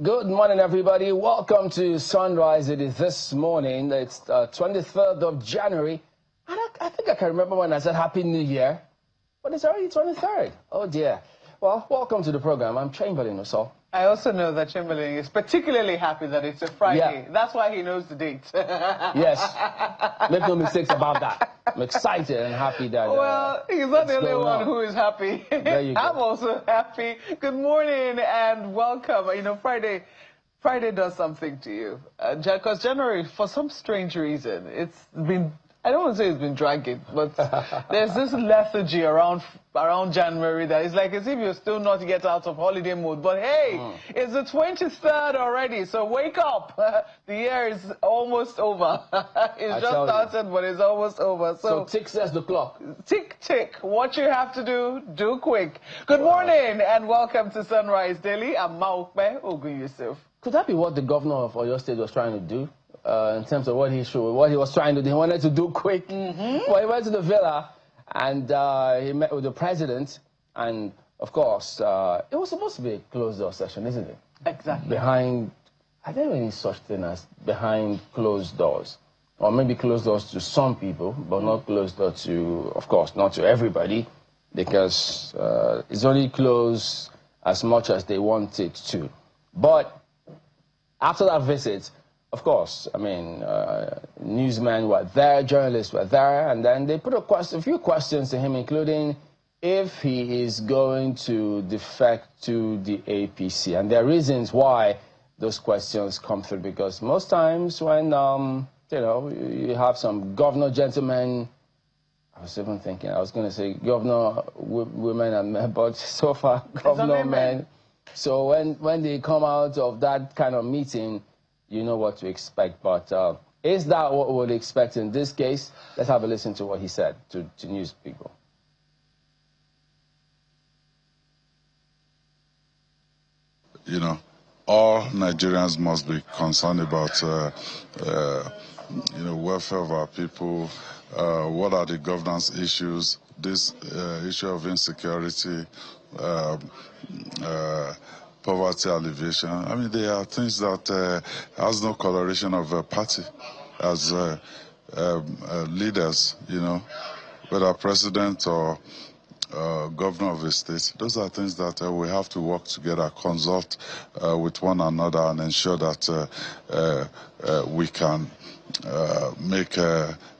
Good morning, everybody. Welcome to Sunrise. It is this morning. It's 23rd of January. I think I can remember when I said Happy New Year, but it's already 23rd. Oh, dear. Well, welcome to the program. I'm Chamberlain Uso. I also know that Chamberlain is particularly happy that it's a Friday. Yeah. That's why he knows the date. Yes. Make no mistakes about that. I'm excited and happy that... well, he's not the only one who is happy. There you go. I'm also happy. Good morning and welcome. You know, Friday does something to you. Because January, for some strange reason, it's been... I don't want to say it's been dragging, but there's this lethargy around January that it's like as if you're still not yet out of holiday mode. But hey, it's the 23rd already, so wake up. The year is almost over. It's just started, but it's almost over. So tick says the clock. Tick, tick. What you have to do quick. Good morning and welcome to Sunrise Daily. I'm Maokbe Ogun Yusuf. Could that be what the governor of Oyo State was trying to do? In terms of what he was trying to do. He wanted to do quick. Well, he went to the villa and he met with the president. And, of course, it was supposed to be a closed-door session, isn't it? Exactly. Behind, I don't know any such thing as behind closed doors. Or maybe closed doors to some people, but not closed door to, of course, not to everybody. Because it's only closed as much as they want it to. But after that visit, of course, I mean, newsmen were there, journalists were there, and then they put a few questions to him, including if he is going to defect to the APC. And there are reasons why those questions come through, because most times when, you know, you have some governor gentlemen, I was even thinking, I was going to say governor women and men, but so far, governor men. So when they come out of that kind of meeting, you know what to expect, but is that what we would expect in this case? Let's have a listen to what he said to news people. You know, all Nigerians must be concerned about, you know, welfare of our people. What are the governance issues? This issue of insecurity, poverty alleviation. I mean, there are things that has no coloration of a party as leaders, you know, whether president or governor of a state. Those are things that we have to work together, consult with one another and ensure that we can make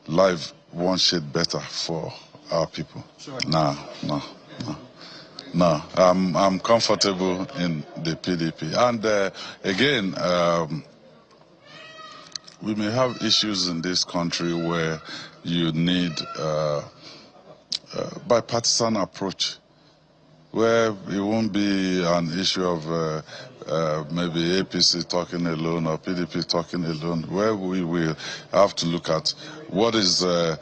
life one shade better for our people. Sure. No, I'm comfortable in the PDP. And again, we may have issues in this country where you need bipartisan approach, where it won't be an issue of maybe APC talking alone or PDP talking alone, where we will have to look at what is the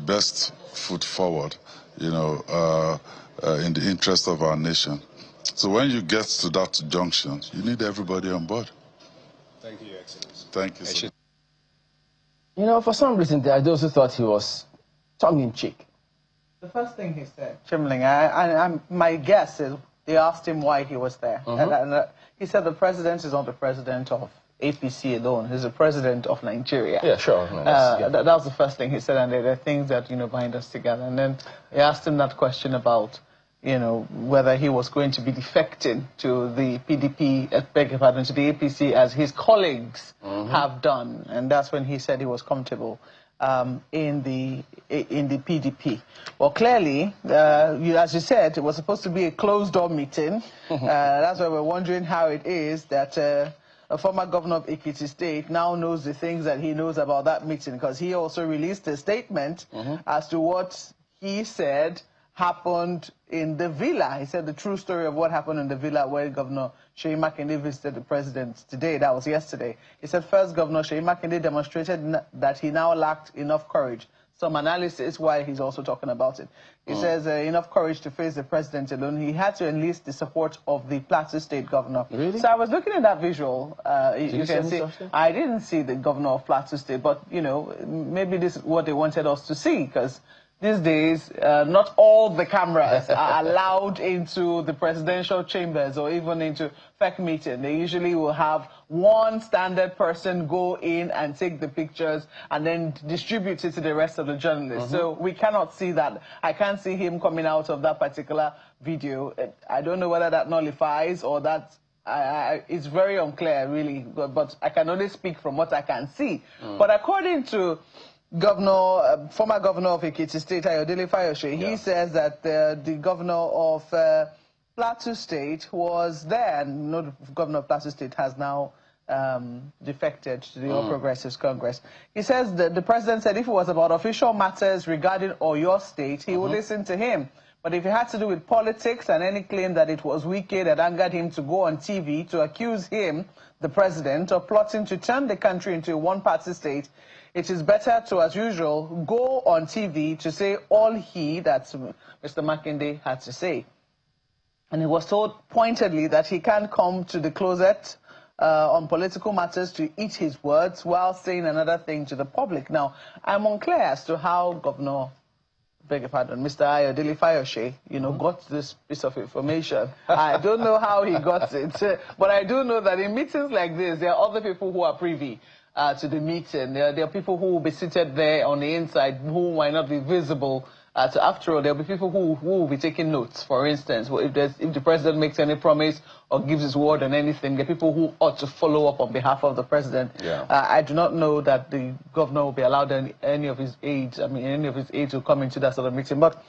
best foot forward, you know, in the interest of our nation. So when you get to that junction, you need everybody on board. Thank you, Your Excellency. Thank you, sir. You know, for some reason, I also thought he was tongue-in-cheek. The first thing he said, Chamberlain, my guess is they asked him why he was there. And he said the president is not the president of APC alone. He's the president of Nigeria. Yeah, sure. That was the first thing he said, and there are things that, you know, bind us together. And then he asked him that question about, you know, whether he was going to be defecting to the PDP, beg your pardon, to the APC as his colleagues have done. And that's when he said he was comfortable in the PDP. Well, clearly, as you said, it was supposed to be a closed-door meeting. That's why we're wondering how it is that a former governor of Ekiti State now knows the things that he knows about that meeting, because he also released a statement as to what he said happened in the villa. He said the true story of what happened in the villa where Governor Seyi Makinde visited the president today. That was yesterday. He said first Governor Seyi Makinde demonstrated that he now lacked enough courage. Some analysis why he's also talking about it. He says enough courage to face the president alone. He had to enlist the support of the Plateau State governor. Really? So I was looking at that visual. You can see. I didn't see the governor of Plateau State, but you know, maybe this is what they wanted us to see, because these days, not all the cameras are allowed into the presidential chambers or even into FEC meeting. They usually will have one standard person go in and take the pictures and then distribute it to the rest of the journalists. So we cannot see that. I can't see him coming out of that particular video. I don't know whether that nullifies or that it's very unclear, really. But I can only speak from what I can see. But according to former governor of Ekiti State, Ayodele Fayose, he says that the governor of Plateau State was there, and the governor of Plateau State has now defected to the All Progressives Congress. He says that the president said if it was about official matters regarding Oyo State, he would listen to him. But if it had to do with politics and any claim that it was Wike that angered him to go on TV to accuse him, the president, of plotting to turn the country into a one-party state, it is better to, as usual, go on TV to say all that's Mr. Makinde had to say. And he was told pointedly that he can't come to the closet on political matters to eat his words while saying another thing to the public. Now, I'm unclear as to how Mr. Ayodele Fayose, got this piece of information. I don't know how he got it, but I do know that in meetings like this, there are other people who are privy to the meeting. There are people who will be seated there on the inside who might not be visible. After all, there will be people who will be taking notes. For instance, if the president makes any promise or gives his word on anything, there are people who ought to follow up on behalf of the president. I do not know that the governor will be allowed any of his aides to come into that sort of meeting. But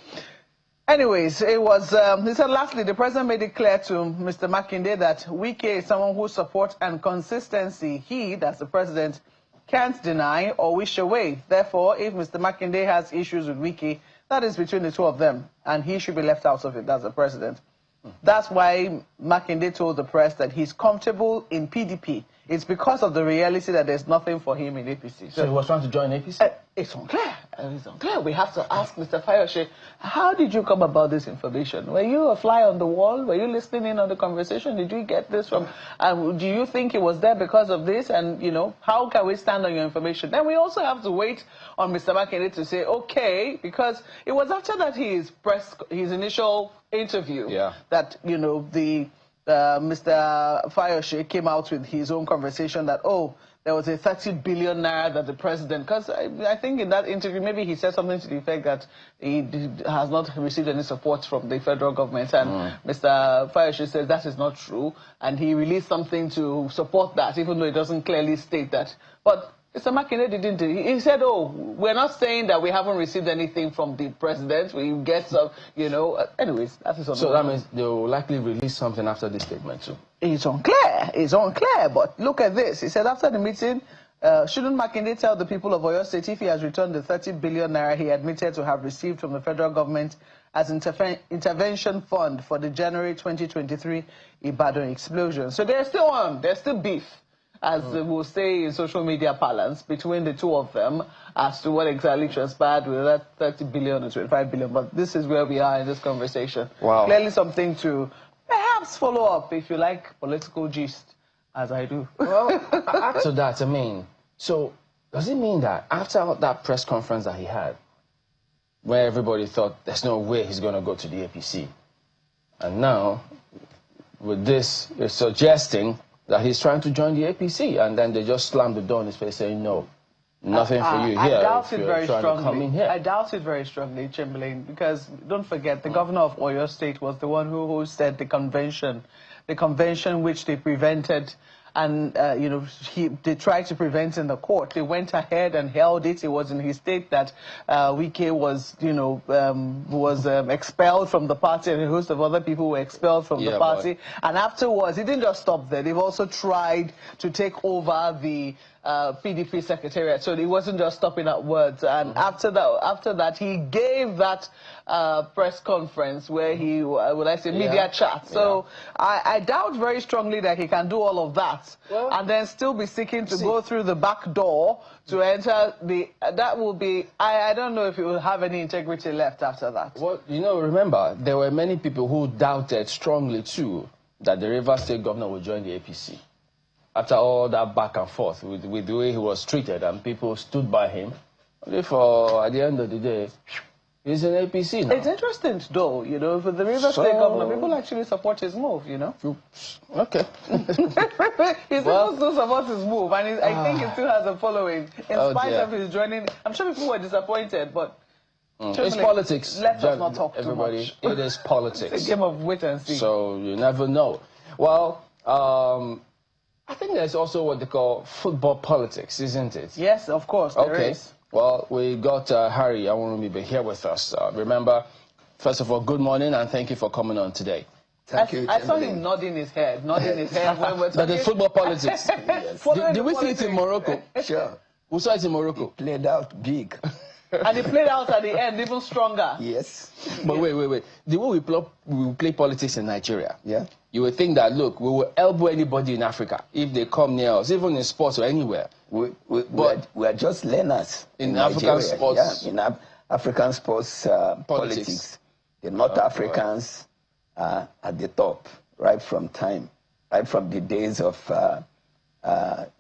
anyways, it was, he said lastly, the president made it clear to Mr. Makinde that Wike is someone who supports and consistency. He, that's the president, can't deny or wish away. Therefore, if Mr. Makinde has issues with Wike, that is between the two of them, and he should be left out of it. That's the president. That's why Makinde told the press that he's comfortable in PDP. It's because of the reality that there's nothing for him in APC. So he was trying to join APC? It's unclear. It's unclear. We have to ask Mr. Fayose, how did you come about this information? Were you a fly on the wall? Were you listening in on the conversation? Did you get this from... do you think he was there because of this? And, how can we stand on your information? Then we also have to wait on Mr. Makinde to say, okay, because it was after that his initial interview that, Mr. Fayose came out with his own conversation that, there was a 30 billion naira that the president, because I think in that interview, maybe he said something to the effect that he has not received any support from the federal government. And Mr. Fayose says that is not true. And he released something to support that, even though it doesn't clearly state that. But Mr. Makinde didn't. He said, we're not saying that we haven't received anything from the president. We get some, anyways, that is on. So that means they will likely release something after this statement too. It's unclear. It's unclear. But look at this. He said after the meeting, shouldn't Makinde tell the people of Oyo State if he has returned the 30 billion naira he admitted to have received from the federal government as intervention fund for the January 2023 Ibadan explosion? So they're still on. There's still beef, as we'll say in social media parlance, between the two of them as to what exactly transpired with that 30 billion or 25 billion. But this is where we are in this conversation. Wow. Clearly something to perhaps follow up if you like political gist, as I do. Well, add to that, so does it mean that after that press conference that he had, where everybody thought there's no way he's going to go to the APC, and now with this, you're suggesting that he's trying to join the APC, and then they just slammed the door in his face saying, no, nothing for you here. I doubt it very strongly. I doubt it very strongly, Chamberlain, because don't forget, the governor of Oyo State was the one who hosted the convention which they prevented. And, they tried to prevent in the court. They went ahead and held it. It was in his state that Wike was, expelled from the party, and a host of other people were expelled from the party. And afterwards, it didn't just stop there. They've also tried to take over the PDP secretariat. So it wasn't just stopping at words. And after that, he gave that press conference where he, media chat. So I doubt very strongly that he can do all of that and then still be seeking to go through the back door to enter that will be, I don't know if he will have any integrity left after that. Well, remember, there were many people who doubted strongly too that the Rivers State governor would join the APC. After all that back and forth with the way he was treated, and people stood by him, only for, at the end of the day, He's an APC now. It's interesting, though, you know, for the River State governor, people actually support his move, you know. Okay. He still supports his move, and I think he still has a following, in spite of his joining. I'm sure people were disappointed, but... It's politics. Let us not talk too much. It is politics. It's a game of wait and see. So you never know. Well, I think there's also what they call football politics, isn't it? Yes, of course, there is. Well, we got Harry Awarumi here with us. Remember, first of all, good morning and thank you for coming on today. Thank you. I saw him nodding his head when we're talking. That is football politics. Yes. Did we see it in Morocco? Sure. We saw it in Morocco. It played out big. And it played out at the end even stronger. Yes. But wait. The way we play politics in Nigeria, yeah, you would think that, look, we will elbow anybody in Africa if they come near us, even in sports or anywhere. We are just learners in African sports. Yeah, in African sports politics. The North Africans are at the top right from the days of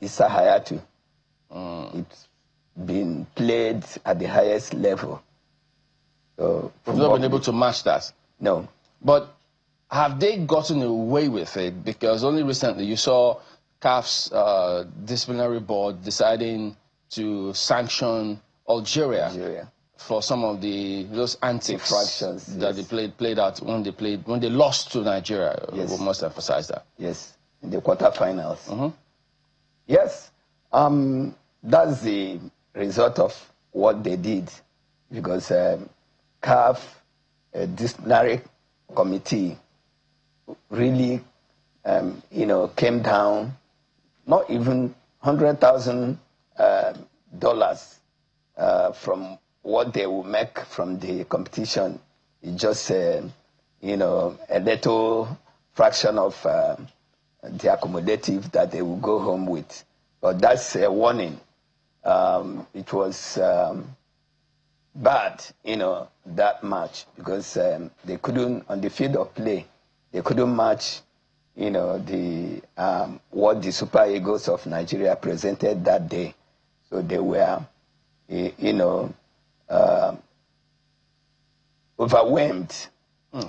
Issa Hayatou. It's been played at the highest level. So we've not been able to match that. No. But have they gotten away with it? Because only recently you saw CAF's disciplinary board deciding to sanction Algeria for some of those antics that they played out when they lost to Nigeria. Yes. We must emphasize that. Yes, in the quarterfinals. Yes, that's the result of what they did, because CAF, disciplinary committee, really, came down, not even $100,000 from what they will make from the competition. It's just, a little fraction of the accommodative that they will go home with. But that's a warning. It was bad, that match, because they couldn't, on the field of play, they couldn't match, what the Super Eagles of Nigeria presented that day. So they were, overwhelmed.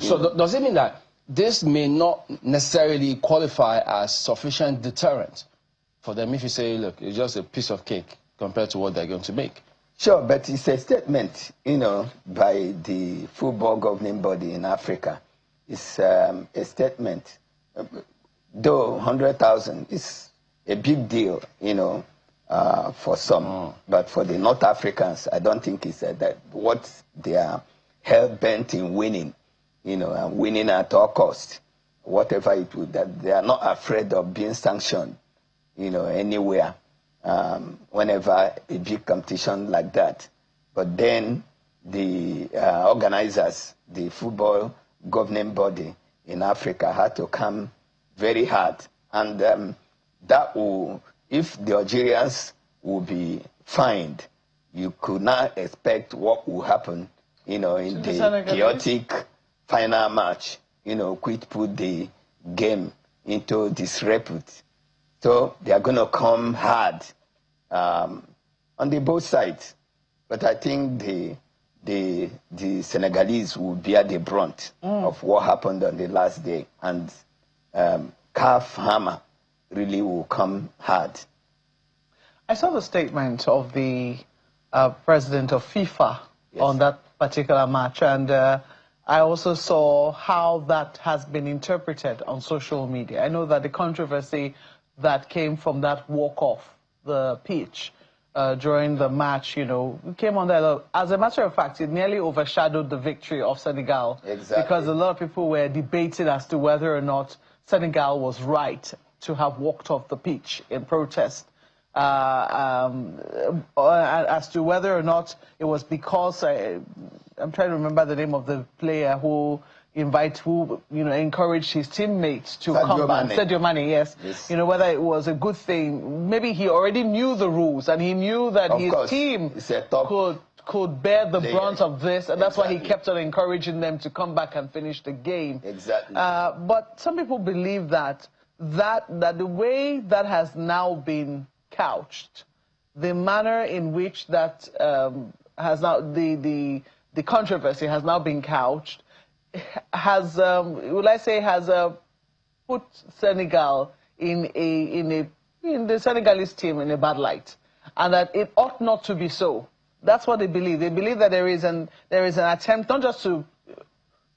So does it mean that this may not necessarily qualify as sufficient deterrent for them if you say, look, it's just a piece of cake compared to what they're going to make? Sure, but it's a statement, by the football governing body in Africa. It's a statement. Though 100,000 is a big deal, for some. But for the North Africans, I don't think it's that what they are hell-bent in winning, and winning at all cost, whatever it would, that they are not afraid of being sanctioned, anywhere, whenever a big competition like that. But then the organizers, the football governing body in Africa, had to come very hard. And that will, if the Algerians will be fined, you could not expect what will happen, in the chaotic final match, which put the game into disrepute. So they are going to come hard on the both sides. But I think the Senegalese will bear the brunt of what happened on the last day. And CAF hammer really will come hard. I saw the statement of the president of FIFA on that particular match, and I also saw how that has been interpreted on social media. I know that the controversy that came from that walk off the pitch during the match, came on there. As a matter of fact, it nearly overshadowed the victory of Senegal. Exactly. Because a lot of people were debating as to whether or not Senegal was right to have walked off the pitch in protest. As to whether or not it was because I'm trying to remember the name of the player who encouraged his teammates to come back. Sadio Mane, yes. Whether it was a good thing. Maybe he already knew the rules and he knew that his team could bear the brunt of this, and that's why he kept on encouraging them to come back and finish the game. Exactly. But some people believe that the way that has now been couched, the manner in which that has now the the controversy has now been couched, has, will I say, has put Senegal in the Senegalese team in a bad light, and that it ought not to be so. That's what they believe. They believe that there is an attempt not just to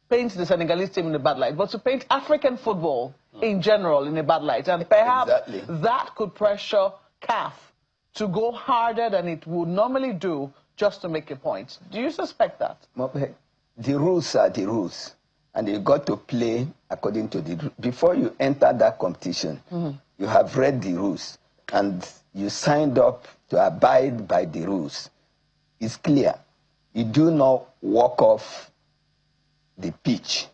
paint the Senegalese team in a bad light, but to paint African football in general in a bad light. And perhaps that could pressure CAF to go harder than it would normally do just to make a point. Do you suspect that? The rules are the rules, and you got to play according to the rules. Before you enter that competition, you have read the rules, and you signed up to abide by the rules. It's clear. You do not walk off the pitch.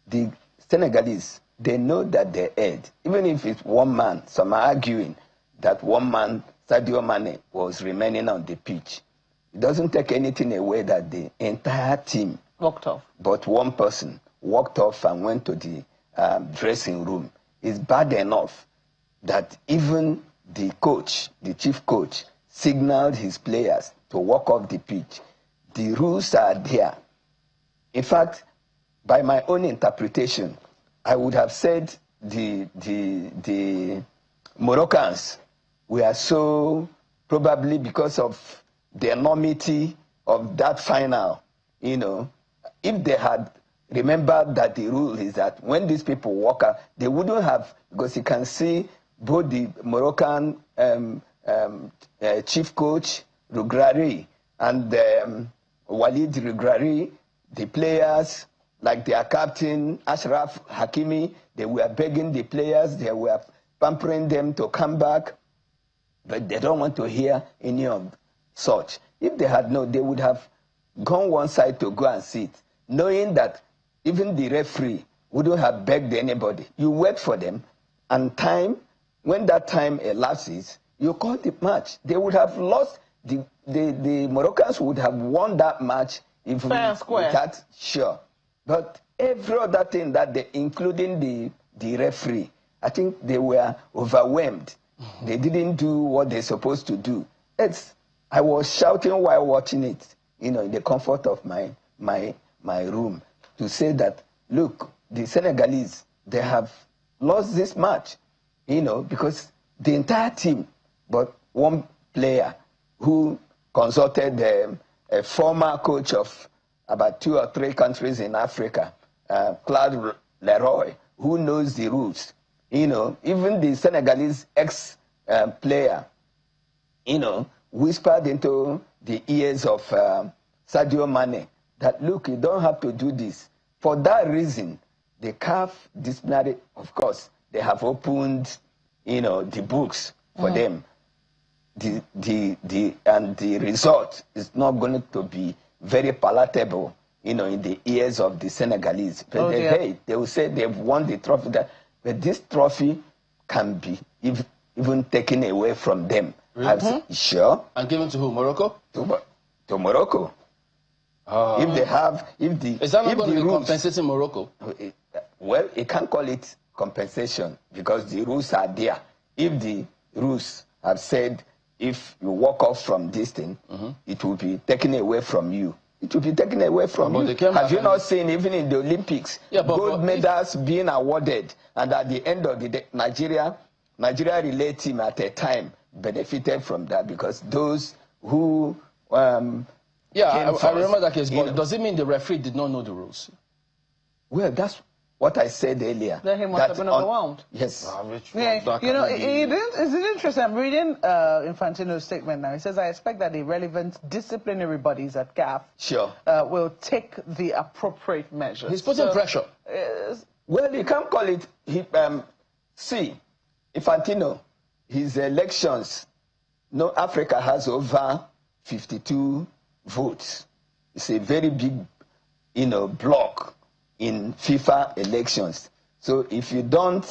The Senegalese, they know that they're aired. Even if it's one man, some are arguing that one man, Sadio Mane, was remaining on the pitch. It doesn't take anything away that the entire team walked off. But one person walked off and went to the dressing room. It's bad enough that even the coach, the chief coach, signaled his players to walk off the pitch. The rules are there. In fact, by my own interpretation, I would have said the Moroccans were so, probably because of the enormity of that final, you know, if they had remembered that the rule is that when these people walk out, they wouldn't have, because you can see both the Moroccan chief coach, Rougrari, and Walid Rougrari, the players, like their captain, Ashraf Hakimi, they were begging the players, they were pampering them to come back, but they don't want to hear any of such. If they had known, they would have gone one side to go and sit, knowing that even the referee wouldn't have begged anybody. You wait for them, and time, when that time elapses, you call the match. They would have lost, the Moroccans would have won that match if fair and square. Without, sure. But every other thing that they, including the referee, I think they were overwhelmed. They didn't do what they're supposed to do. I was shouting while watching it, you know, in the comfort of my room, to say that, look, the Senegalese, they have lost this match, you know, because the entire team, but one player who consulted a former coach of about 2 or 3 countries in Africa, Claude Leroy, who knows the rules. You know, even the Senegalese ex-player, you know, whispered into the ears of Sadio Mane that, look, you don't have to do this. For that reason, the CAF Disciplinary, of course, they have opened, you know, the books for them. And the result is not going to be very palatable, you know, in the ears of the Senegalese. But they will say they've won the trophy, but this trophy can be even taken away from them. Sure. And given to who? Morocco? To Morocco. If they have, is that not going to be compensating Morocco? Well, you can't call it compensation because the rules are there. If the rules have said, if you walk off from this thing, it will be taken away from you. It will be taken away from you. Have you not seen, even in the Olympics, gold medals being awarded, and at the end of the day, Nigeria relay team at a time benefited from that because those who I remember that case, but does it mean the referee did not know the rules? Well, that's what I said earlier. That he must have been overwhelmed. Yes. You know, it's interesting. I'm reading Infantino's statement now. He says, I expect that the relevant disciplinary bodies at CAF will take the appropriate measures. He's putting pressure. Well, you can't call it... see, Infantino, his elections, Africa has over 52 votes. It's a very big, you know, block in FIFA elections. So if you don't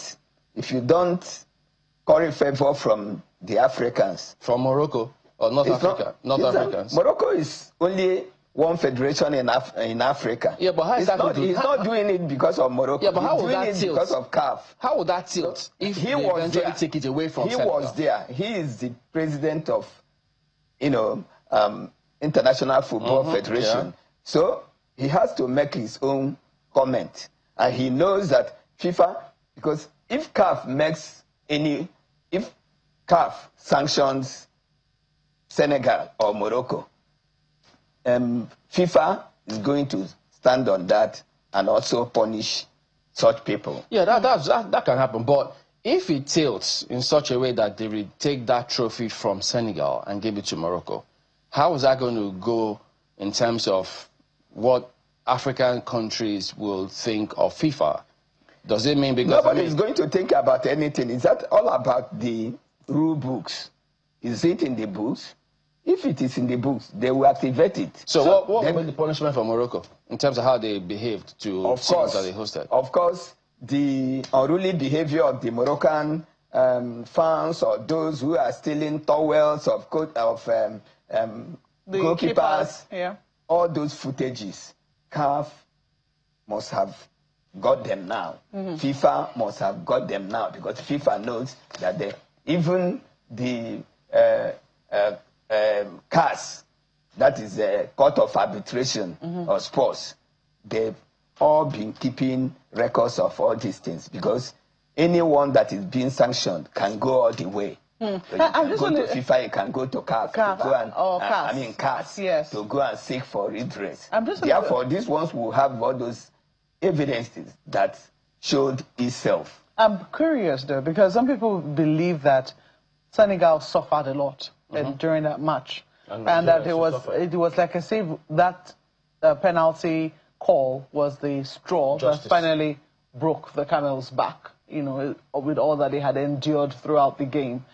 curry favor from the Africans, from Morocco or North Africa, North Africans. Morocco is only one federation in Africa. Yeah, but how is that? He's not doing it because of Morocco. Yeah, but how would that tilt? Because of CAF. How would that tilt if he was eventually there? Take it away from he Senegal? Was there. He is the president of, you know, International Football Federation. So he has to make his own comment. And he knows that FIFA, because if CAF if CAF sanctions Senegal or Morocco, FIFA is going to stand on that and also punish such people. Yeah, that can happen. But if it tilts in such a way that they will take that trophy from Senegal and give it to Morocco, how is that going to go in terms of what African countries will think of FIFA? Does it mean because... Nobody is going to think about anything. Is that all about the rule books? Is it in the books? If it is in the books, they will activate it. So what will be the punishment for Morocco in terms of how they behaved to teams that they hosted? Of course, the unruly behavior of the Moroccan fans or those who are stealing towels of goalkeepers, yeah. All those footages, CAF must have got them now. FIFA must have got them now because FIFA knows that even the CAS, that is the Court of Arbitration of Sports, they've all been keeping records of all these things because anyone that is being sanctioned can go all the way. So you can go to FIFA, you can go to CAF, to go and, CAS, yes, to go and seek for redress. Therefore, these ones will have all those evidences that showed itself. I'm curious though, because some people believe that Senegal suffered a lot during that match, and that it was like I say that penalty call was the straw that finally broke the camel's back. You know, with all that they had endured throughout the game.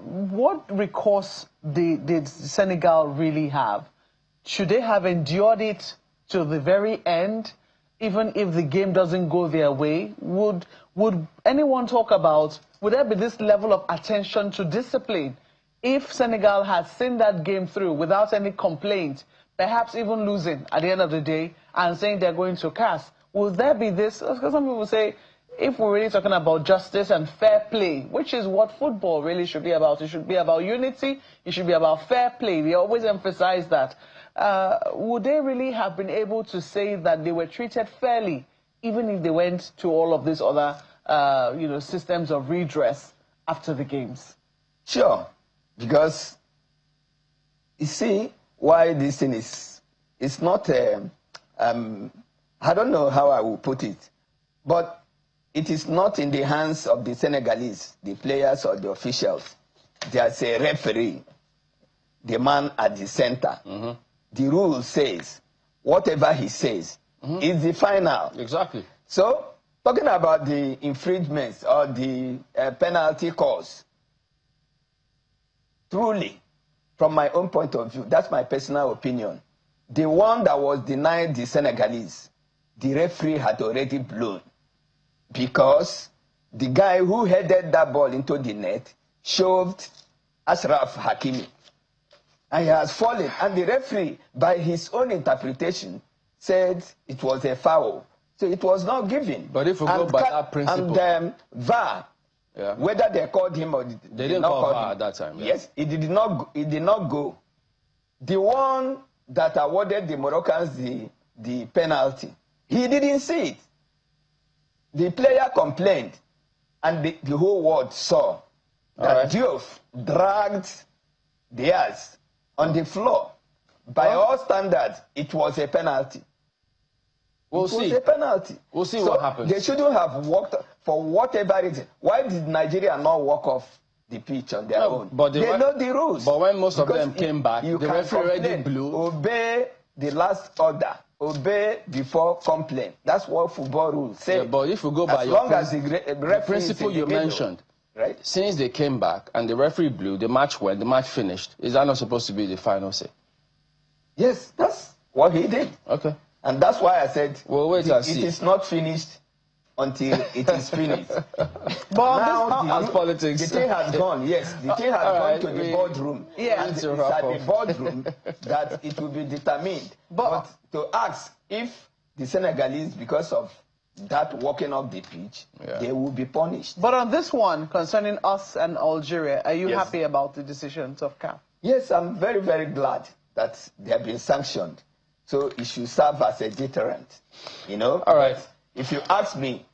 What recourse did Senegal really have? Should they have endured it to the very end, even if the game doesn't go their way? Would anyone talk about, would there be this level of attention to discipline if Senegal had seen that game through without any complaint, perhaps even losing at the end of the day and saying they're going to CAS? Will there be this? Because some people say, if we're really talking about justice and fair play, which is what football really should be about, it should be about unity, it should be about fair play. We always emphasize that. Would they really have been able to say that they were treated fairly, even if they went to all of these other systems of redress after the games? Sure, because you see why this thing is, it's not, I don't know how I will put it, but it is not in the hands of the Senegalese, the players or the officials. There's a referee, the man at the center. The rule says, whatever he says is the final. Exactly. So, talking about the infringements or the penalty calls, truly, from my own point of view, that's my personal opinion, the one that was denied the Senegalese, the referee had already blown. Because the guy who headed that ball into the net shoved Ashraf Hakimi. And he has fallen. And the referee, by his own interpretation, said it was a foul. So it was not given. But if we go by that principle... And VAR, whether they called him or they didn't call VAR at that time. Yeah. Yes, it did not go. The one that awarded the Moroccans the penalty, he didn't see it. The player complained, and the whole world saw that Diouf dragged theirs on the floor. By all standards, it was a penalty. We'll see. It was a penalty. We'll see what happens. They shouldn't have walked, for whatever reason. Why did Nigeria not walk off the pitch on their own? But they know the rules. But when most of them came back, the referee already blew. Obey the last order. Obey before complain. That's what football rules say. Yeah, but if we go by the principle you mentioned, right? Since they came back and the referee blew, the match went, the match finished. Is that not supposed to be the final say? Yes, that's what he did. Okay. And that's why I said, well, wait and see. It is not finished until it is finised. But now, politics. The thing has gone, yes. The thing has gone to the boardroom. Yeah. And it's at the boardroom that it will be determined. But to ask if the Senegalese, because of that walking off the pitch, they will be punished. But on this one, concerning us and Algeria, are you happy about the decisions of CAF? Yes, I'm very, very glad that they have been sanctioned. So it should serve as a deterrent, you know. All right. If you ask me,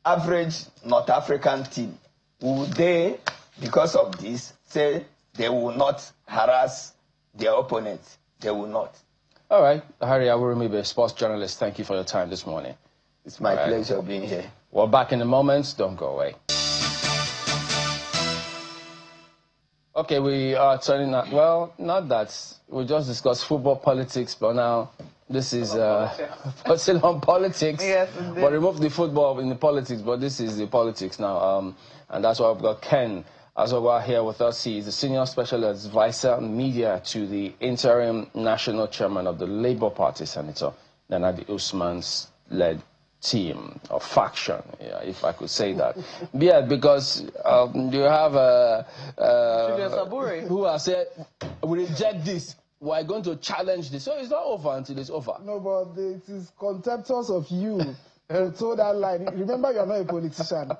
average North African team, would they, because of this, say they will not harass their opponents? They will not. All right. Harry Awurumi, a sports journalist, thank you for your time this morning. It's my pleasure being here. We're back in a moment. Don't go away. Okay, we are turning out. Well, not that. We just discussed football politics, but now this is still on politics. Yes, indeed. But remove the football in the politics, but this is the politics now. And that's why I've got Ken Azowa here with us. He is the Senior Special Advisor Media to the interim national chairman of the Labour Party, Senator Nana-Adi Usman's led team or faction, if I could say that. Yeah, because you have who has said, we reject this, we're going to challenge this. So it's not over until it's over. No, but it is contemptuous of you to toe that line. Remember, you're not a politician.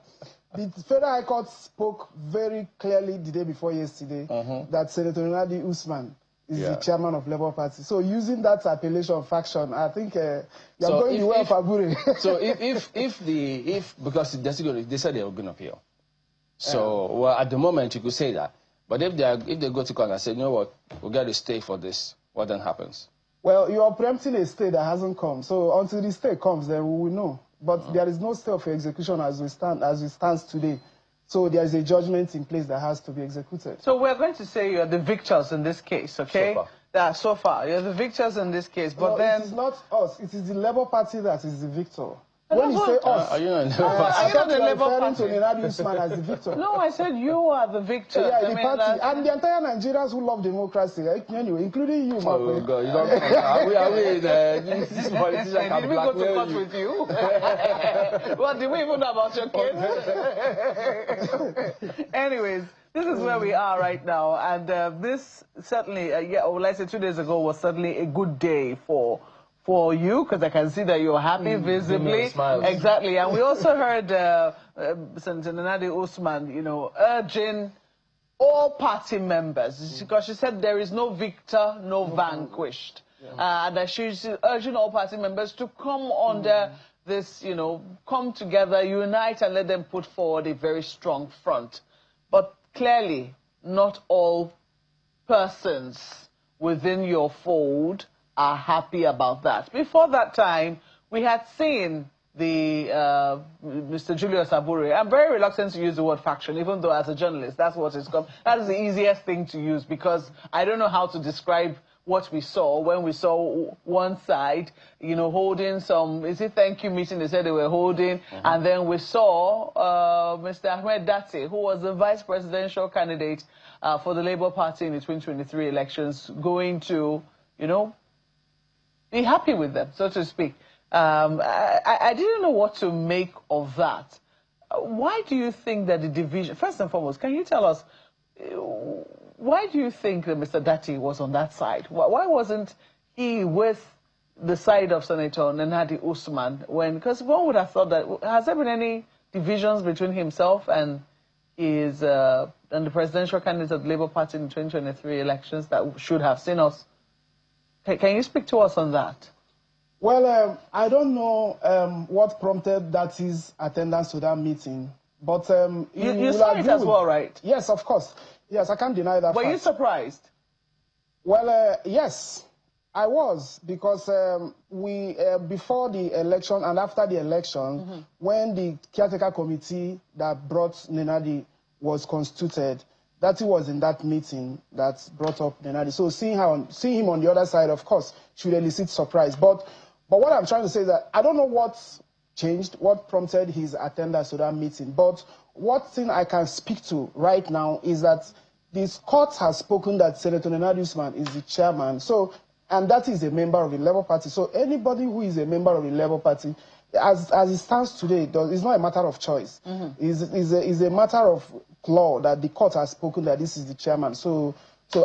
The Federal High Court spoke very clearly the day before yesterday that Senator Nana-Adi Usman is the chairman of Labour Party. So using that appellation faction, I think you're going the way of Abure. So if because they said they were going to appeal. So well, at the moment you could say that. But if they go to court and say, you know what, we'll get a stay for this, what then happens? Well, you are preempting a stay that hasn't come. So until the stay comes, then we will know. But there is no stay of execution as it stands today. So there is a judgment in place that has to be executed. So we're going to say you're the victors in this case, okay? So far. You're the victors in this case, but then... it is not us. It is the Labour Party that is the victor. When you say us, are you not the I thought you were referring to Nana-Adi Usman as the victor. No, I said you are the victor. Yeah, the party. And the entire Nigerians who love democracy, anyway, including you, Oh, God, you don't this politician can Did we go to court with you? What, did we even know about your kids? Anyways, this is where we are right now. And this certainly, well, I said 2 days ago, was certainly a good day for you, because I can see that you're happy visibly. Exactly. And we also heard Senator Nana-Adi Usman, you know, urging all party members, because she said there is no victor, no vanquished. And that she's urging all party members to come under this, you know, come together, unite, and let them put forward a very strong front. But clearly, not all persons within your fold are happy about that. Before that time, we had seen the Mr. Julius Abure. I'm very reluctant to use the word faction, even though as a journalist, that's what it's called. That is the easiest thing to use, because I don't know how to describe what we saw when we saw one side, you know, holding some, is it thank you meeting they said they were holding, and then we saw Mr. Ahmed Dati, who was the vice presidential candidate for the Labour Party in the 2023 elections, going to, you know, be happy with them, so to speak. I didn't know what to make of that. Why do you think that the division, first and foremost, can you tell us, why do you think that Mr. Dati was on that side? Why wasn't he with the side of Senator Nana-Adi Usman? Because one would have thought that, has there been any divisions between himself and his and the presidential candidate of the Labour Party in the 2023 elections that should have seen us? Can you speak to us on that? Well, I don't know what prompted Dati's attendance to that meeting, but you saw it as well, right? Yes, of course. Yes, I can't deny that. Were you surprised? Well, yes, I was, because before the election and after the election, when the caretaker committee that brought Nana-Adi was constituted, Dati was in that meeting that brought up Nana-Adi. So seeing him on the other side, of course, should elicit surprise. But what I'm trying to say is that I don't know what changed, what prompted his attendance to that meeting. But what thing I can speak to right now is that this court has spoken that Senator Nana-Adi Usman is the chairman. So, and that is a member of the Labour Party. So anybody who is a member of the Labour Party, as it stands today, it's not a matter of choice. It's a matter of law that the court has spoken that this is the chairman. So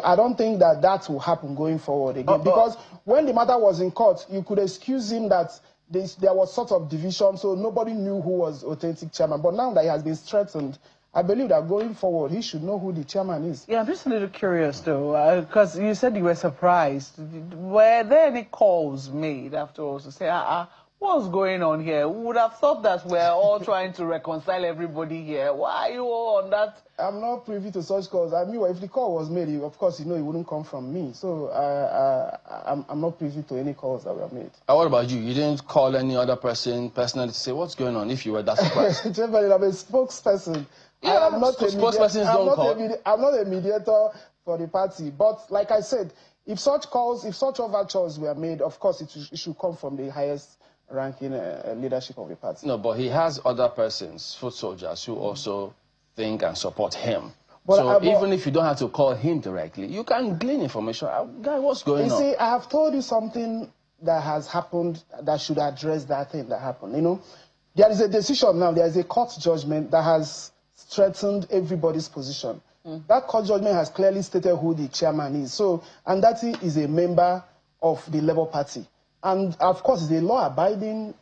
I don't think that will happen going forward again. Because when the matter was in court, you could excuse him that there was sort of division, so nobody knew who was authentic chairman. But now that he has been strengthened I believe that going forward, he should know who the chairman is. Yeah, I'm just a little curious, though, because you said you were surprised. Were there any calls made afterwards to say, what's going on here? We would have thought that we're all trying to reconcile everybody here. Why are you all on that? I'm not privy to such calls. I mean, if the call was made, of course, it wouldn't come from me. So I'm not privy to any calls that were made. What about you? You didn't call any other person personally to say what's going on if you were that surprised? Generally, I'm a spokesperson. Yeah, I'm not spokespersons don't call. I'm not a mediator for the party. But like I said, if such overtures were made, of course, it should come from the highest ranking leadership of the party. No, but he has other persons, foot soldiers, who also think and support him. But so even if you don't have to call him directly, you can glean information. Guy, what's going on? You see, I have told you something that has happened that should address that thing that happened. There is a decision now, there is a court judgment that has strengthened everybody's position. That court judgment has clearly stated who the chairman is. And that he is a member of the Labour Party. And of course, he's a law-abiding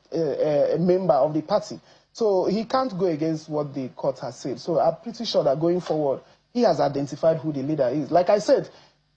member of the party. So he can't go against what the court has said. So I'm pretty sure that going forward, he has identified who the leader is. Like I said,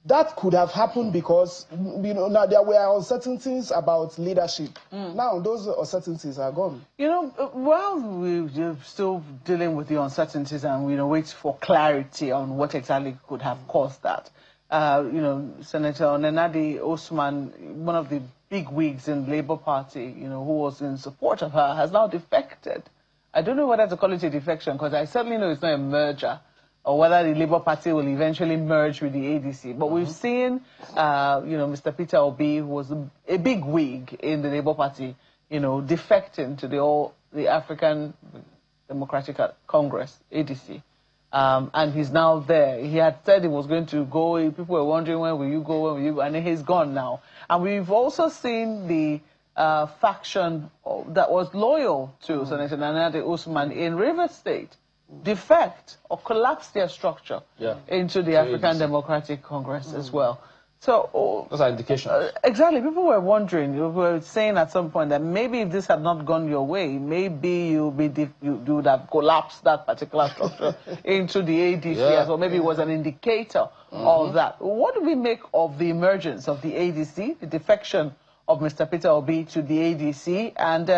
that could have happened because now there were uncertainties about leadership. Now those uncertainties are gone. While we're still dealing with the uncertainties and wait for clarity on what exactly could have caused that, Senator Nenadi Osman, one of the big wigs in the Labour Party, who was in support of her, has now defected. I don't know whether to call it a defection because I certainly know it's not a merger, or whether the Labour Party will eventually merge with the ADC. But we've seen, Mr. Peter Obi, who was a big wig in the Labour Party, defecting to the African Democratic Congress, ADC. And he's now there. He had said he was going to go. People were wondering, when will you go, when will you go? And he's gone now. And we've also seen the faction that was loyal to Senator Nenadi Usman in Rivers State defect or collapse their structure into the African Democratic Congress as well. So those are indications. Exactly. People were wondering, you were saying at some point that maybe if this had not gone your way, maybe you would have collapsed that particular structure into the ADC as well. Maybe it was an indicator of that. What do we make of the emergence of the ADC, the defection of Mr. Peter Obi to the ADC, and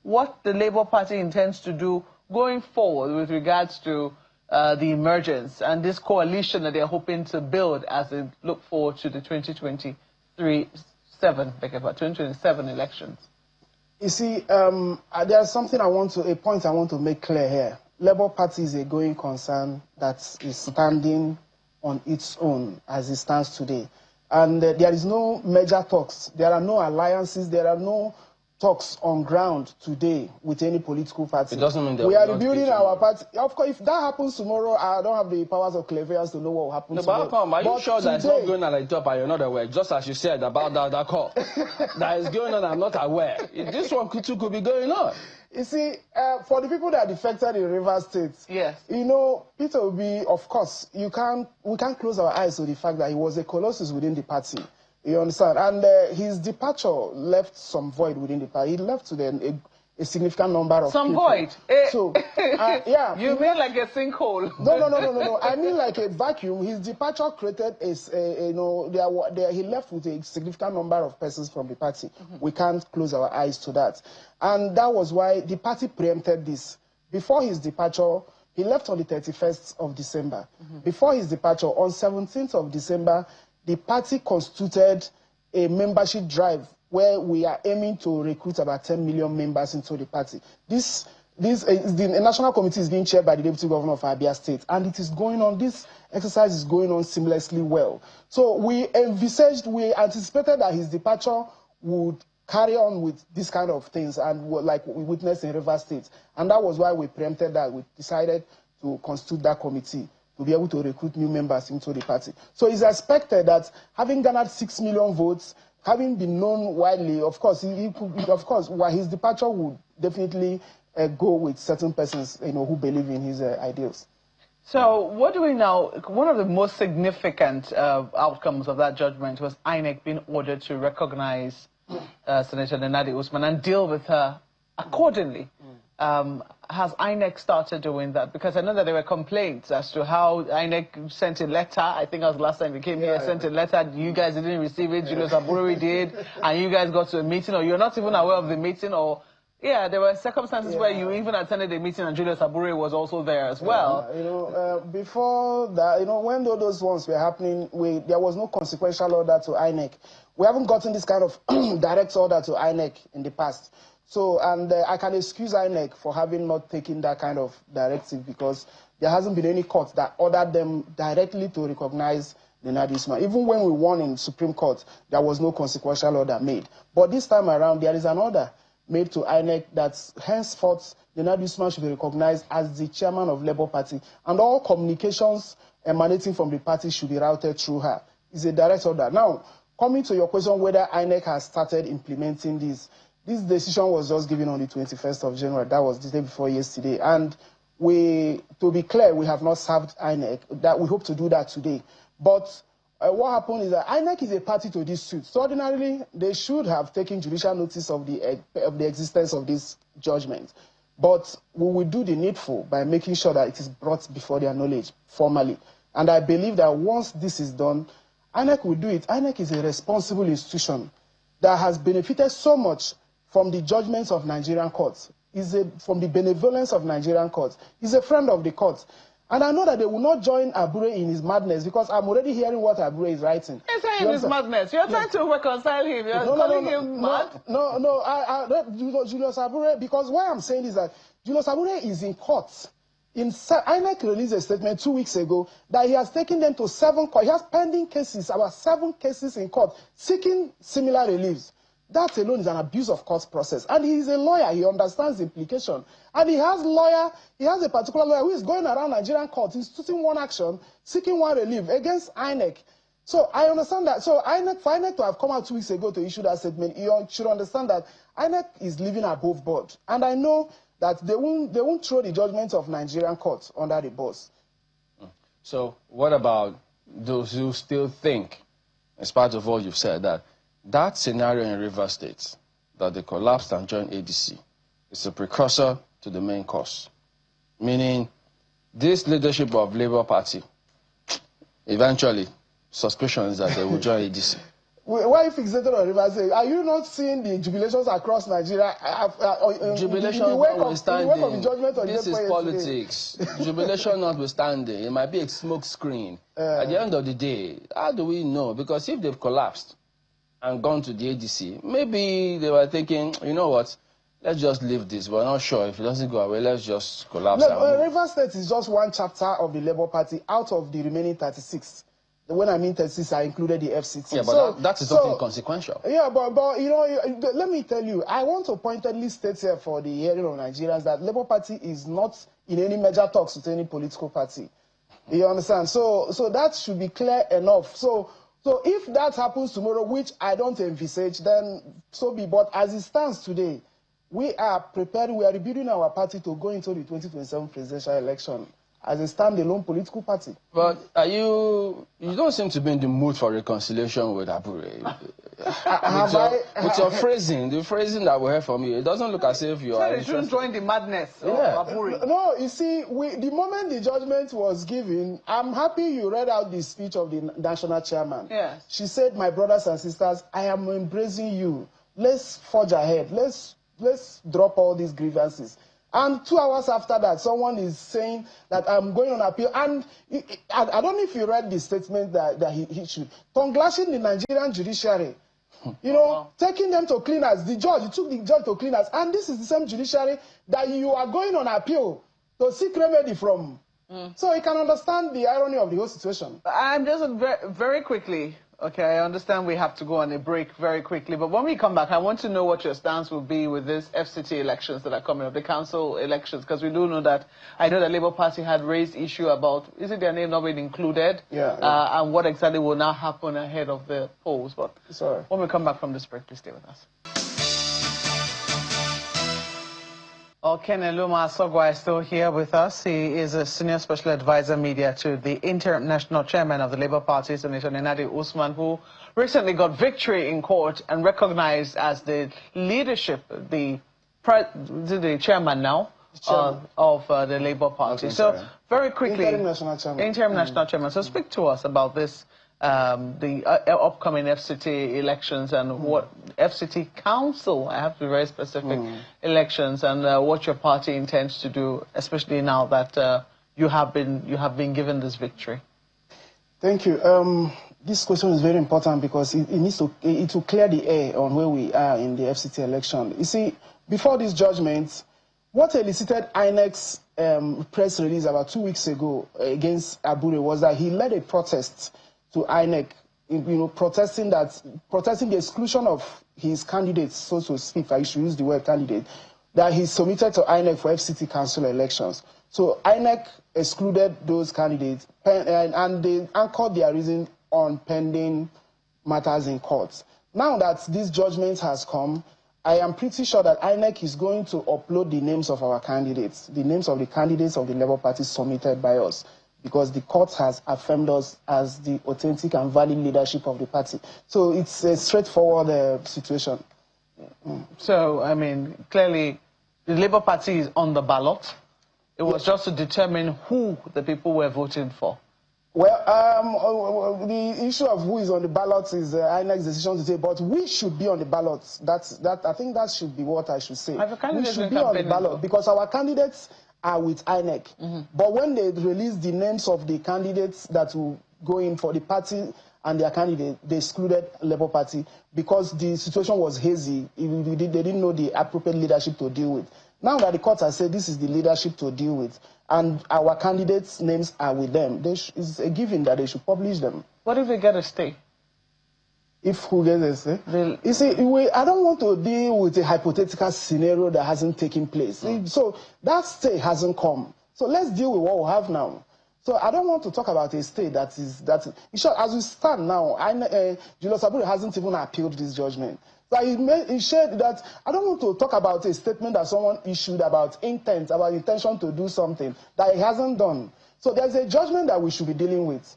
what the Labour Party intends to do going forward with regards to the emergence and this coalition that they're hoping to build as they look forward to the 2027 elections? You see, there's something a point I want to make clear here. Labour Party is a going concern that is standing on its own as it stands today. And there is no major talks. There are no alliances. There are no talks on ground today with any political party. It doesn't mean that we are rebuilding our party. Of course, if that happens tomorrow, I don't have the powers of clairvoyance to know what will happen tomorrow. But are you sure that it's not going on at the top and you're not aware? Just as you said about that call. That is going on, I'm not aware. This one could be going on. You see, for the people that defected in Rivers State, yes, Peter Obi, of course, we can't close our eyes to the fact that he was a colossus within the party. You understand? And his departure left some void within the party. He left to them a significant number of some people. Void? So, yeah. You mean like a sinkhole? No. I mean like a vacuum. His departure created he left with a significant number of persons from the party. We can't close our eyes to that. And that was why the party preempted this. Before his departure, he left on the 31st of December. Before his departure, on 17th of December, the party constituted a membership drive where we are aiming to recruit about 10 million members into the party. The National Committee is being chaired by the Deputy Governor of Abia State, and it is going on, this exercise is going on seamlessly well. So we anticipated that his departure would carry on with this kind of things, and like we witnessed in Rivers State. And that was why we preempted that. We decided to constitute that committee to be able to recruit new members into the party. So it's expected that having garnered 6 million votes, having been known widely, of course, while his departure would definitely go with certain persons, who believe in his ideals. So what do we now? One of the most significant outcomes of that judgment was INEC being ordered to recognize Senator Nenadi Usman and deal with her accordingly. has INEC started doing that? Because I know that there were complaints as to how INEC sent a letter. I think that was the last time we came here, sent a letter. You guys didn't receive it. Julius Abure did. And you guys got to a meeting, or you're not even aware of the meeting, or... Yeah, there were circumstances where you even attended a meeting and Julius Abure was also there as well. You know, before that, you know, when those ones were happening, there was no consequential order to INEC. We haven't gotten this kind of direct order to INEC in the past. So, and I can excuse INEC for having not taken that kind of directive, because there hasn't been any court that ordered them directly to recognize Nenadi Usman. Even when we won in Supreme Court, there was no consequential order made. But this time around, there is an order made to INEC that henceforth Nenadi Usman should be recognized as the chairman of Labour Party, and all communications emanating from the party should be routed through her. It's a direct order. Now, coming to your question whether INEC has started implementing this decision was just given on the 21st of January. That was the day before yesterday. And to be clear, we have not served INEC. That we hope to do that today. But what happened is that INEC is a party to this suit. So ordinarily, they should have taken judicial notice of the existence of this judgment. But we will do the needful by making sure that it is brought before their knowledge formally. And I believe that once this is done, INEC will do it. INEC is a responsible institution that has benefited so much from the judgments of Nigerian courts, from the benevolence of Nigerian courts. He's a friend of the courts. And I know that they will not join Abure in his madness, because I'm already hearing what Abure is writing. He's saying his madness. You're trying to reconcile him. You're calling him mad? No, Julius Abure, because what I'm saying is that Julius Abure is in court. INEC released a statement 2 weeks ago that he has taken them to 7 courts. He has pending cases, about 7 cases in court, seeking similar reliefs. That alone is an abuse of court process. And he is a lawyer. He understands the implication. And he has a particular lawyer who is going around Nigerian courts, instituting one action, seeking one relief against INEC. So I understand that. So for INEC to have come out 2 weeks ago to issue that statement, you should understand that INEC is living above board. And I know that they won't throw the judgment of Nigerian courts under the bus. So what about those who still think, as part of what you've said, that scenario in Rivers State, that they collapsed and joined ADC, is a precursor to the main cause? Meaning, this leadership of Labour Party, eventually, suspicion is that they will join ADC. Why fixated on Rivers State? Are you not seeing the jubilations across Nigeria? Jubilation notwithstanding, this is politics. Jubilation notwithstanding, it might be a smoke screen. At the end of the day, how do we know? Because if they've collapsed and gone to the ADC, maybe they were thinking, you know what, let's just leave this. We're not sure. If it doesn't go away, let's just collapse. Rivers State is just one chapter of the Labour Party out of the remaining 36. When I mean 36, I included the FCT. Yeah, but that is not inconsequential. Yeah, but you know, let me tell you, I want to pointedly state here for the hearing of Nigerians that Labour Party is not in any major talks with any political party. You understand? So that should be clear enough. So if that happens tomorrow, which I don't envisage, then so be. But as it stands today, we are prepared, we are rebuilding our party to go into the 2027 presidential election as a standalone political party. But you don't seem to be in the mood for reconciliation with Abure. With your phrasing, the phrasing that we heard from you, it doesn't look as if you are interested. You shouldn't join the madness of Abure. No, you see, the moment the judgment was given, I'm happy you read out the speech of the national chairman. Yes. She said, my brothers and sisters, I am embracing you. Let's forge ahead. Let's drop all these grievances. And 2 hours after that, someone is saying that I'm going on appeal. And I don't know if you read the statement that he issued. Tongue-lashing the Nigerian judiciary. You know, taking them to cleaners. The judge, you took the judge to cleaners. And this is the same judiciary that you are going on appeal to seek remedy from. So you can understand the irony of the whole situation. I'm just very quickly. Okay, I understand we have to go on a break very quickly, but when we come back, I want to know what your stance will be with these FCT elections that are coming up, the council elections, because we do know that, I know the Labour Party had raised issue about, is it their name not being included? Yeah. And what exactly will now happen ahead of the polls. But when we come back from this break, please stay with us. Keneluma Sogwa is still here with us. He is a senior special advisor media to the interim national chairman of the Labour Party, Senator Nenadi Usman, who recently got victory in court and recognized as the leadership, the the chairman now of the Labour Party. Okay, so very quickly, interim national chairman. Interim national chairman. So speak to us about this, the upcoming FCT elections and what FCT Council, I have to be very specific, elections, and what your party intends to do, especially now that you have been given this victory. Thank you. This question is very important because it will clear the air on where we are in the FCT election. You see, before this judgment, what elicited INEC's press release about 2 weeks ago against Abure was that he led a protest to INEC, protesting the exclusion of his candidates, so to speak, I should use the word candidate, that he submitted to INEC for FCT Council elections. So INEC excluded those candidates, and they anchored their reason on pending matters in courts. Now that this judgment has come, I am pretty sure that INEC is going to upload the names of our candidates, the names of the candidates of the Labour Party submitted by us, because the court has affirmed us as the authentic and valid leadership of the party. So it's a straightforward situation. So, I mean, clearly, the Labour Party is on the ballot. It was just to determine who the people were voting for. Well, the issue of who is on the ballot is INEC's decision to take, but we should be on the ballot. I think that should be what I should say. We should be on the ballot because our candidates are with INEC. But when they released the names of the candidates that will go in for the party and their candidate, they excluded Labour Party because the situation was hazy. They didn't know the appropriate leadership to deal with. Now that the court has said this is the leadership to deal with, and our candidates' names are with them, it's a given that they should publish them. What if they get a stay? If who gets a stay? You see, I don't want to deal with a hypothetical scenario that hasn't taken place. So that stay hasn't come. So let's deal with what we have now. So I don't want to talk about a stay that in short, as we stand now, Julius Abure hasn't even appealed this judgment. So he shared that I don't want to talk about a statement that someone issued about intent, about intention to do something that he hasn't done. So there's a judgment that we should be dealing with.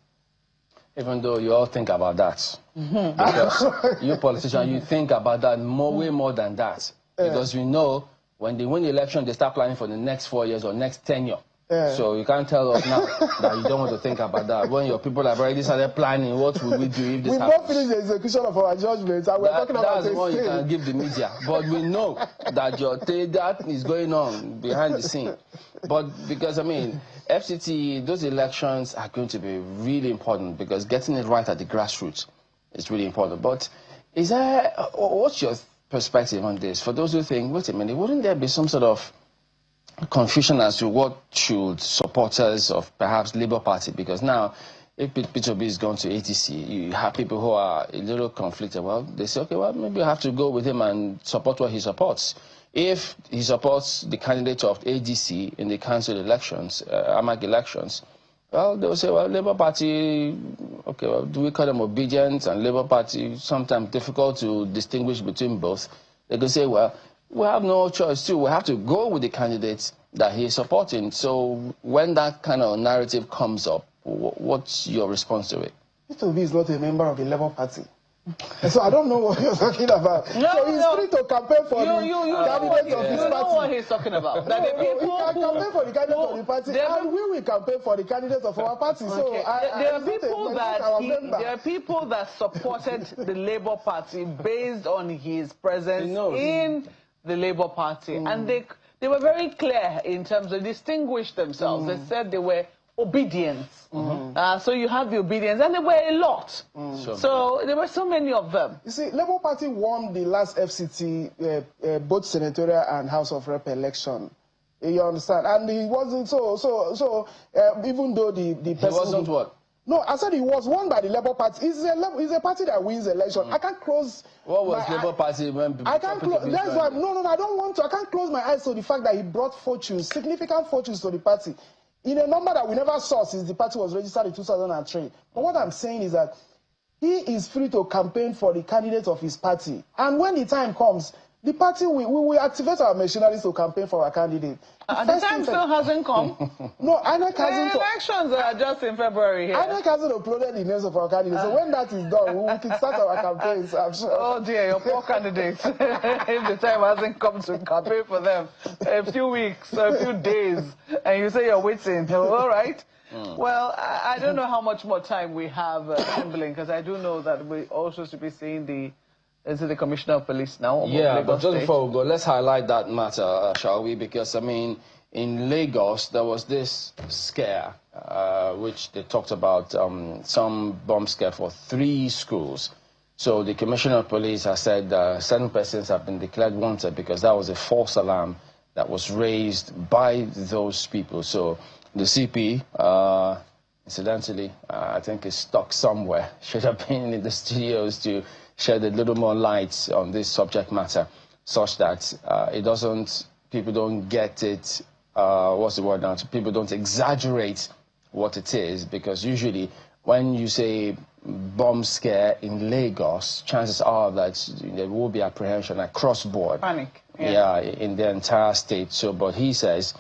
Even though you all think about that. Because you politicians, you think about that way more than that. Because we know when they win the election, they start planning for the next 4 years or next tenure. So you can't tell us now that you don't want to think about that. When your people have already started planning, what will we do if this happens? We've not finished the execution of our judgments, and we're talking about that's what you can give the media. But we know that that is going on behind the scene. But because, I mean, FCT, those elections are going to be really important because getting it right at the grassroots is really important. But what's your perspective on this? For those who think, wait a minute, wouldn't there be some sort of confusion as to what should supporters of perhaps Labour Party, because now if Peter Obi is going to ATC, you have people who are a little conflicted. Well, they say, okay, well, maybe I have to go with him and support what he supports. If he supports the candidate of ADC in the council elections, AMAC elections, well, they'll say, well, Labour Party, okay, well, do we call them obedient and Labour Party, sometimes difficult to distinguish between both. They could say, well, we have no choice too. We have to go with the candidates that he is supporting. So when that kind of narrative comes up, what's your response to it? Peter Obi is not a member of the Labour Party. So I don't know what you're talking about. So he's free to campaign for the candidates of his party. You know what he's talking about. That he can campaign for the candidates of the party, and we will campaign for the candidates of our party. Okay. So there are people that supported the Labour Party based on his presence in the Labour Party, and they were very clear in terms of distinguish themselves. They said they were obedient. So you have the obedience, and there were a lot. So there were so many of them. You see, Labour Party won the last FCT, both senatorial and House of Rep election. You understand? And he wasn't even though the person... He wasn't what? No, I said he was won by the Labour Party. It's a party that wins election. I can't close... What was Labour Party when people... I can't close... That's why... No, I don't want to. I can't close my eyes to the fact that he brought fortunes, significant fortunes to the party, in a number that we never saw since the party was registered in 2003. But what I'm saying is that he is free to campaign for the candidates of his party. And when the time comes, The party, we will activate our machinery to campaign for our candidate. The time still hasn't come. No, INEC hasn't. The elections are just in February here. INEC hasn't uploaded the names of our candidates. So when that is done, we will kickstart our campaigns, I'm sure. Oh dear, your poor candidates. If the time hasn't come to campaign for them, a few weeks, a few days, and you say you're waiting. All right. Well, I don't know how much more time we have, Timberlane, because I do know that we also should be seeing the Commissioner of Police now? Yeah, but just before we go, let's highlight that matter, shall we? Because, I mean, in Lagos, there was this scare, which they talked about, some bomb scare for 3 schools. So the Commissioner of Police has said 7 persons have been declared wanted because that was a false alarm that was raised by those people. So the CP, incidentally, I think is stuck somewhere, should have been in the studios to shed a little more light on this subject matter, such that people don't get it, what's the word now, people don't exaggerate what it is, because usually when you say bomb scare in Lagos, chances are that there will be apprehension across board. Panic. Yeah, in the entire state. So, but he says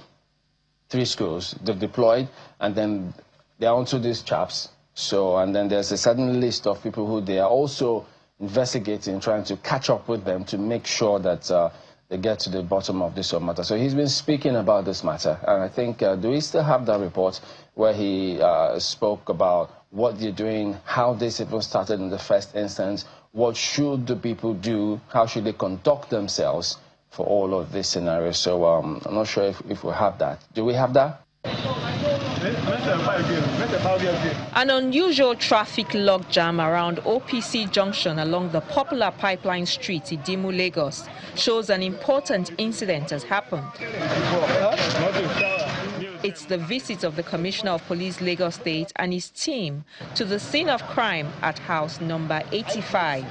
3 schools, they've deployed, and then they're onto these chaps. So, and then there's a certain list of people who they are also investigating, trying to catch up with them to make sure that they get to the bottom of this matter. So he's been speaking about this matter, and I think, do we still have that report where he spoke about what they're doing, how this even started in the first instance, what should the people do, how should they conduct themselves for all of this scenario? So I'm not sure if we have that. Do we have that? An unusual traffic logjam around OPC Junction along the popular Pipeline Street, Idimu, Lagos, shows an important incident has happened. It's the visit of the Commissioner of Police, Lagos State, and his team to the scene of crime at house number 85.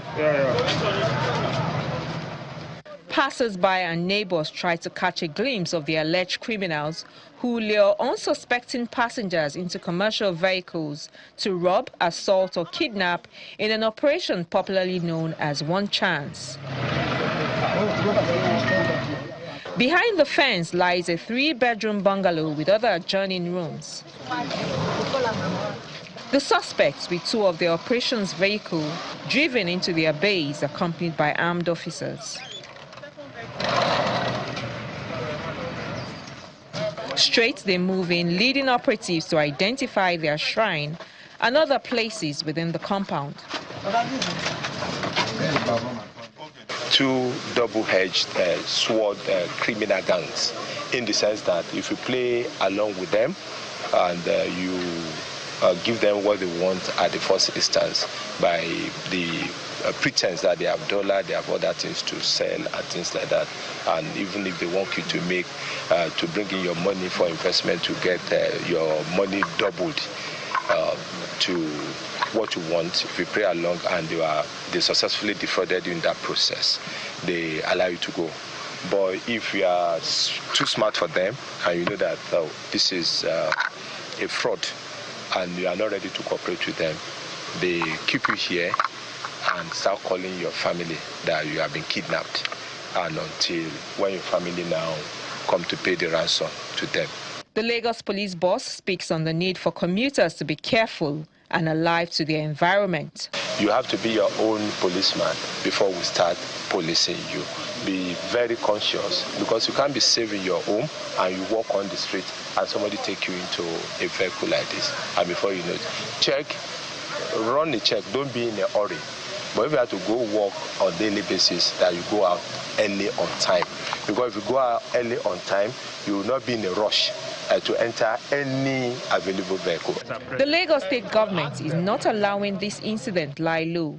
Passers-by and neighbors tried to catch a glimpse of the alleged criminals who lure unsuspecting passengers into commercial vehicles to rob, assault or kidnap in an operation popularly known as One Chance. Behind the fence lies a 3-bedroom bungalow with other adjoining rooms. The suspects, with 2 of the operations vehicle, driven into their base accompanied by armed officers. Straight they move in, leading operatives to identify their shrine and other places within the compound. 2 double-edged sword criminal gangs, in the sense that if you play along with them and you give them what they want at the first instance by the pretense that they have dollar, they have other things to sell and things like that, and even if they want you to make to bring in your money for investment to get your money doubled to what you want, if you play along and they successfully defrauded you in that process, they allow you to go. But if you are too smart for them and you know that this is a fraud and you are not ready to cooperate with them, they keep you here and start calling your family that you have been kidnapped, and until when your family now come to pay the ransom to them. The Lagos police boss speaks on the need for commuters to be careful and alive to their environment. You have to be your own policeman before we start policing you. Be very conscious, because you can't be safe in your home and you walk on the street and somebody take you into a vehicle like this, and before you know it, run the check, don't be in a hurry. But if you have to go work on a daily basis, that you go out early on time. Because if you go out early on time, you will not be in a rush to enter any available vehicle. The Lagos state government is not allowing this incident lie low.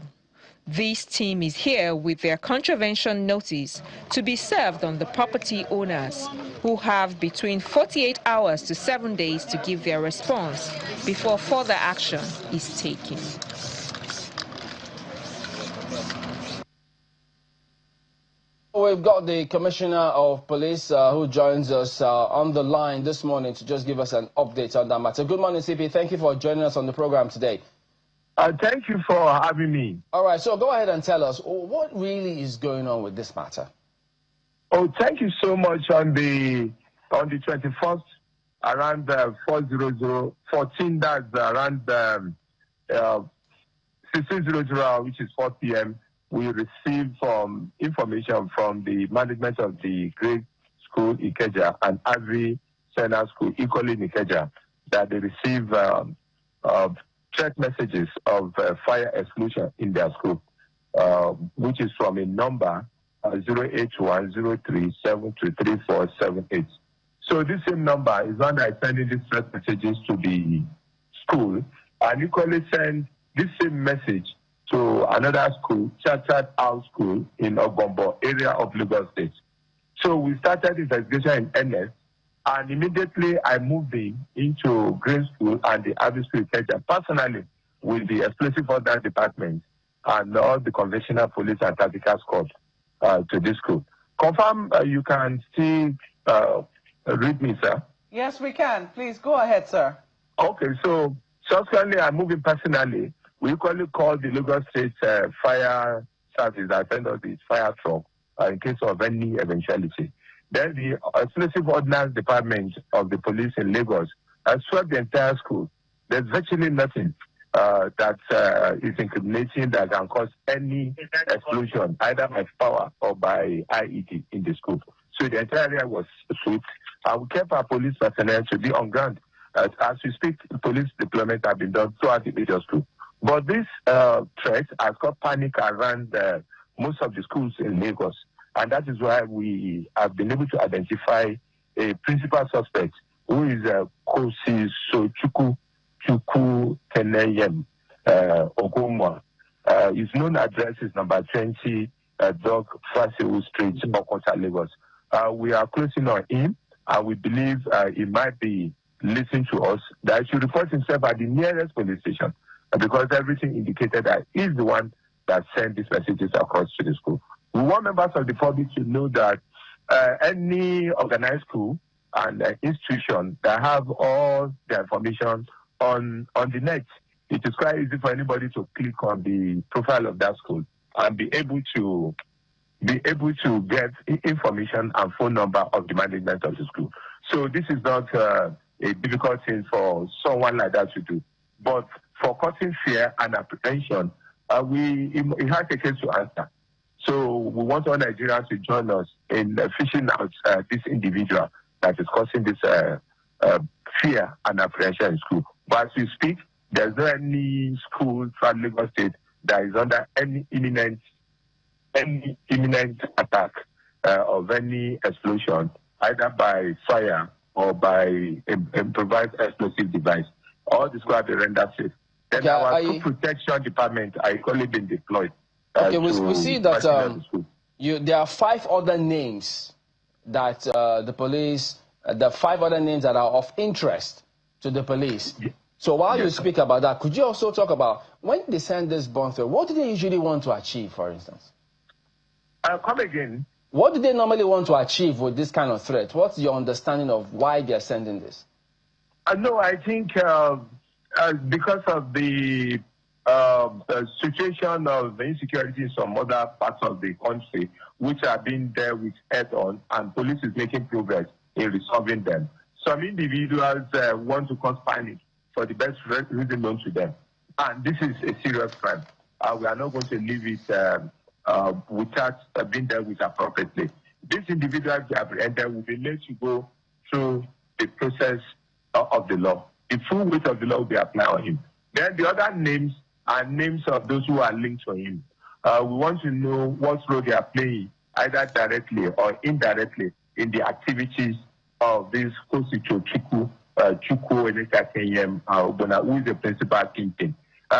This team is here with their contravention notice to be served on the property owners, who have between 48 hours to 7 days to give their response before further action is taken. We've got the Commissioner of Police who joins us on the line this morning to just give us an update on that matter. Good morning, CP. Thank you for joining us on the program today. Thank you for having me. All right, so go ahead and tell us what really is going on with this matter. Oh, thank you so much. On the 21st, around 14, that's around 16:00, which is 4 p.m., we received information from the management of the grade school Ikeja and every Senegal school equally in Ikeja that they receive threat messages of fire explosion in their school, which is from a number 08103723478. So this same number is one that is sending these threat messages to the school, and equally send this same message to another school, Chartered House School in Ogombo area of Lagos State. So we started investigation in NS, and immediately I moved into Green School and the Abbey School personally with the Explosive Ordnance Department and all the conventional police and tactical squad to this school. Confirm you can still read me, sir? Yes, we can. Please go ahead, sir. Okay, so subsequently I moved in personally. We equally called the Lagos State Fire Service that sent us the fire truck in case of any eventuality. Then the Explosive Ordnance Department of the police in Lagos swept the entire school. There's virtually nothing that is incriminating that can cause any explosion, either by power or by IED in the school. So the entire area was swept. We kept our police personnel to be on ground. As we speak, police deployment have been done throughout the major school. But this threat has caused panic around most of the schools in Lagos. And that is why we have been able to identify a principal suspect who is Kosi Sochukwu Keneyem Ogumwa. His known address is number 20 Dog Fasiwu Street, Okota, Lagos. We are closing on him, and we believe he might be listening to us, that he should report himself at the nearest police station, because everything indicated that he's the one that sent these messages across to the school. We want members of the public to know that any organized school and institution that have all the information on the net, it is quite easy for anybody to click on the profile of that school and be able to get information and phone number of the management of the school. So this is not a difficult thing for someone like that to do. But for causing fear and apprehension, he has a case to answer. So we want all Nigerians to join us in fishing out this individual that is causing this fear and apprehension in school. But as we speak, there's no any school from Lagos State that is under any imminent attack of any explosion, either by fire or by improvised explosive device. All the schools have been rendered safe. Then our school protection department are equally been deployed. Okay, we see that there are 5 other names that the police, the 5 other names that are of interest to the police. So while you speak about that, could you also talk about when they send this bomb threat, what do they usually want to achieve, for instance? Come again. What do they normally want to achieve with this kind of threat? What's your understanding of why they're sending this? No, I think because of the situation of insecurity in some other parts of the country, which are being dealt with head-on, and police is making progress in resolving them. Some individuals want to cause panic for the best reason known to them. And this is a serious crime. We are not going to leave it without being dealt with appropriately. These individuals apprehended will be made to go through the process of the law. The full weight of the law will be applied on him. Then the other names are names of those who are linked to him. We want to know what role they are playing, either directly or indirectly, in the activities of this Kosi Sochukwu Keneyem Ogumwa, who is the principal kingpin.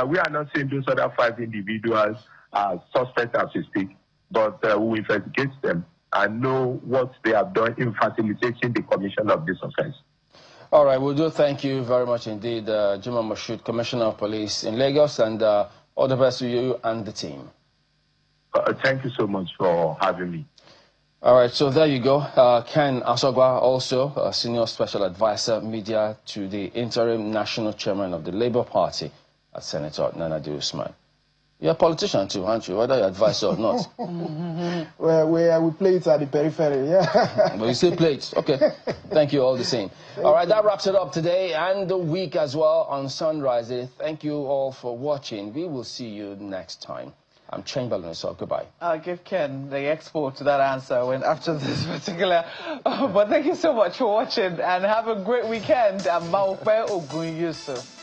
We are not saying those other 5 individuals are suspects as we speak, but we will investigate them and know what they have done in facilitating the commission of this offense. All right, we do thank you very much indeed, Juma Moshood, Commissioner of Police in Lagos, and all the best to you and the team. Thank you so much for having me. All right, so there you go. Ken Asogwa, also a Senior Special Advisor Media to the Interim National Chairman of the Labour Party, Senator Nana Usman. You're a politician too, aren't you? Whether you advise or not. Well, we play it at the periphery, yeah. But you still play it. Okay. Thank you all the same. All right, that wraps it up today and the week as well on Sunrise. Thank you all for watching. We will see you next time. I'm Chamberlain, so goodbye. I'll give Ken the export to that answer after this particular. But thank you so much for watching and have a great weekend. I'm Maupe Ogun Yusuf.